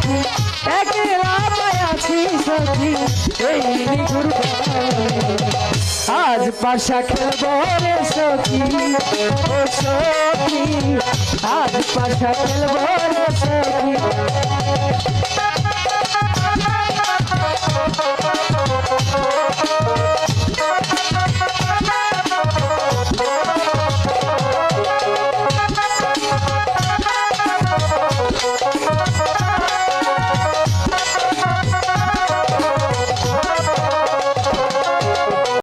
সখী একলা আছি সখী এই নিগুর আজ পাশা খেলব রে সখী ও সখী আজ পাশা খেলব রে সখী